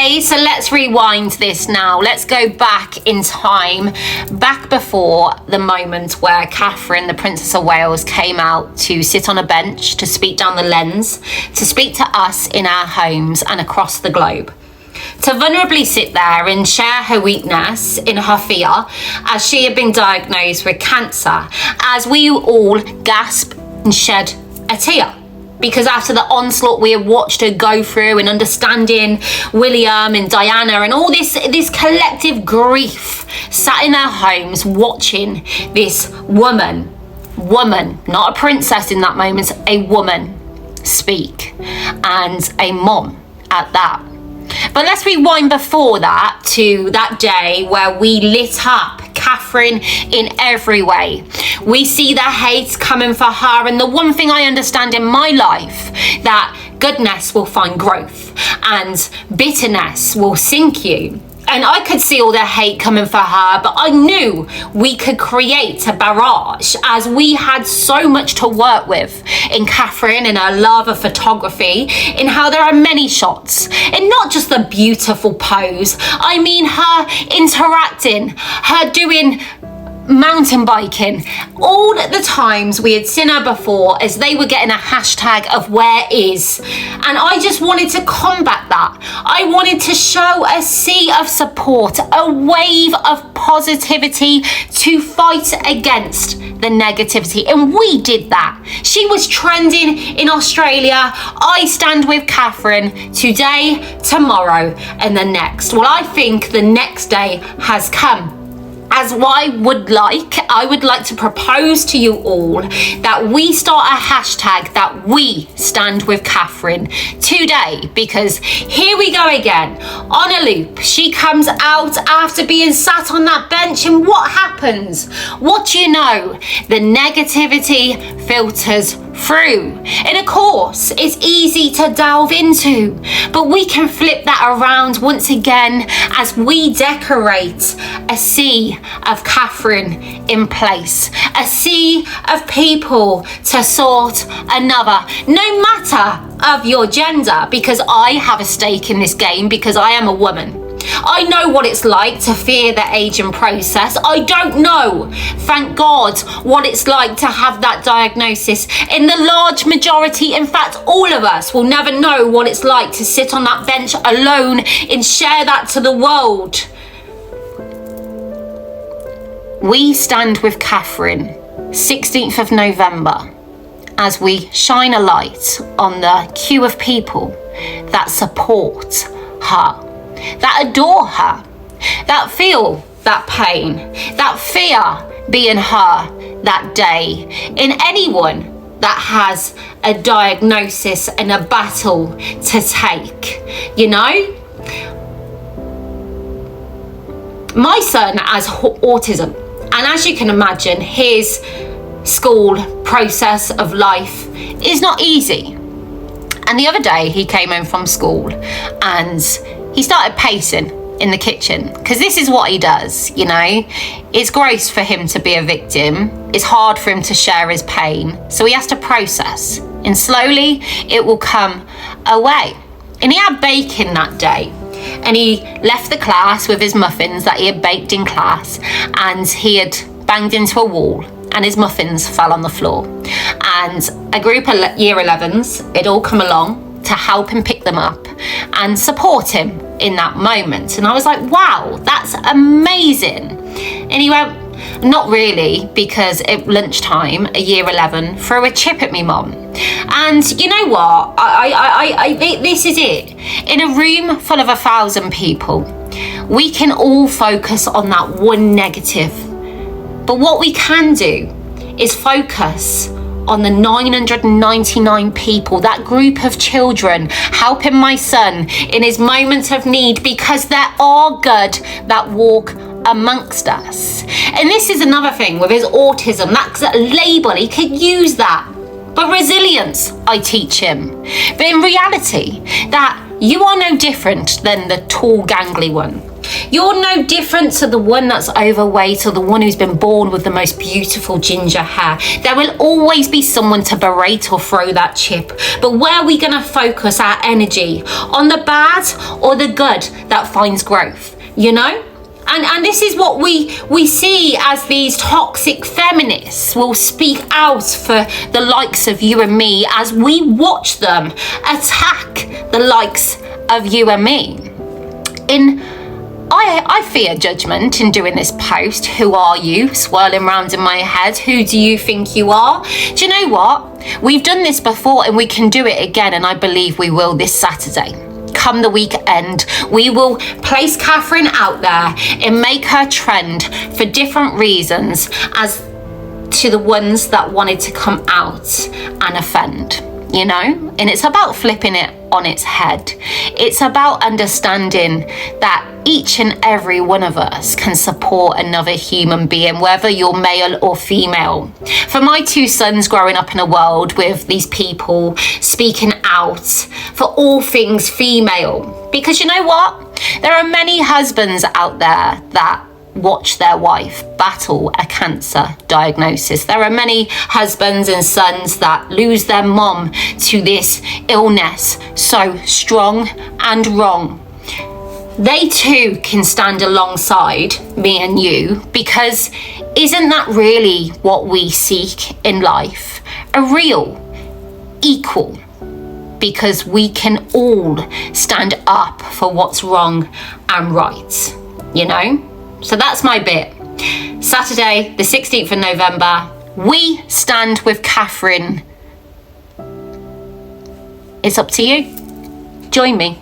Okay, so let's rewind this now. Let's go back in time, back before the moment where Catherine, the Princess of Wales, came out to sit on a bench, to speak down the lens, to speak to us in our homes and across the globe. To vulnerably sit there and share her weakness in her fear as she had been diagnosed with cancer, as we all gasp and shed a tear. Because after the onslaught we had watched her go through and understanding William and Diana and all this collective grief, sat in our homes watching this woman, not a princess in that moment, a woman speak, and a mom at that. But let's rewind before that to that day where we lit up Catherine in every way. We see the hate coming for her, and the one thing I understand in my life, that goodness will find growth and bitterness will sink you. And I could see all the hate coming for her, but I knew we could create a barrage, as we had so much to work with in Catherine, in her love of photography, in how there are many shots, and not just the beautiful pose. I mean her interacting, her doing mountain biking, all the times we had seen her before as they were getting a hashtag of where is, and I just wanted to combat that. I wanted to show a sea of support, a wave of positivity to fight against the negativity, and we did that. She was trending in Australia. I stand with Catherine today, tomorrow, and the next. Well, I think the next day has come. As I would like to propose to you all that we start a hashtag that we stand with Catherine today, because here we go again on a loop. She comes out after being sat on that bench, and what happens? What do you know? The negativity filters through, and of course it's easy to delve into, but we can flip that around once again as we decorate a sea of Catherine in place, a sea of people to sort another, no matter of your gender, because I have a stake in this game, because I am a woman. I know what it's like to fear the aging process. I don't know, thank God, what it's like to have that diagnosis. In the large majority, in fact, all of us will never know what it's like to sit on that bench alone and share that to the world. We stand with Catherine, 16th of November, as we shine a light on the queue of people that support her, that adore her, that feel that pain, that fear being her that day, in anyone that has a diagnosis and a battle to take. You know, my son has autism, and as you can imagine, his school process of life is not easy. And the other day he came home from school and he started pacing in the kitchen, because this is what he does, you know. It's gross for him to be a victim. It's hard for him to share his pain. So he has to process, and slowly it will come away. And he had baking that day, and he left the class with his muffins that he had baked in class, and he had banged into a wall and his muffins fell on the floor. And a group of year 11s had all come along to help him pick them up and support him in that moment. And I was like, wow, that's amazing. And he went, not really, because at lunchtime, a year 11 threw a chip at me mum. And you know what? This is it. In a room full of 1,000 people, we can all focus on that one negative. But what we can do is focus on the 999 people, that group of children helping my son in his moment of need, because there are good that walk amongst us. And this is another thing with his autism, that's a label, he could use that. But resilience, I teach him. But in reality, that you are no different than the tall, gangly one. You're no different to the one that's overweight or the one who's been born with the most beautiful ginger hair. There will always be someone to berate or throw that chip. But where are we going to focus our energy? On the bad or the good that finds growth, you know? And this is what we see as these toxic feminists will speak out for the likes of you and me as we watch them attack the likes of you and me. I fear judgment in doing this post. Who are you? Swirling round in my head. Who do you think you are? Do you know what? We've done this before and we can do it again, and I believe we will this Saturday. Come the weekend, we will place Catherine out there and make her trend for different reasons as to the ones that wanted to come out and offend, you know? And it's about flipping it on its head. It's about understanding that each and every one of us can support another human being, whether you're male or female. For my two sons growing up in a world with these people speaking out for all things female, because you know what? There are many husbands out there that watch their wife battle a cancer diagnosis. There are many husbands and sons that lose their mom to this illness so strong and wrong. They too can stand alongside me and you, because isn't that really what we seek in life? A real equal, because we can all stand up for what's wrong and right, you know? So that's my bit. Saturday, the 16th of November, we stand with Catherine. It's up to you. Join me.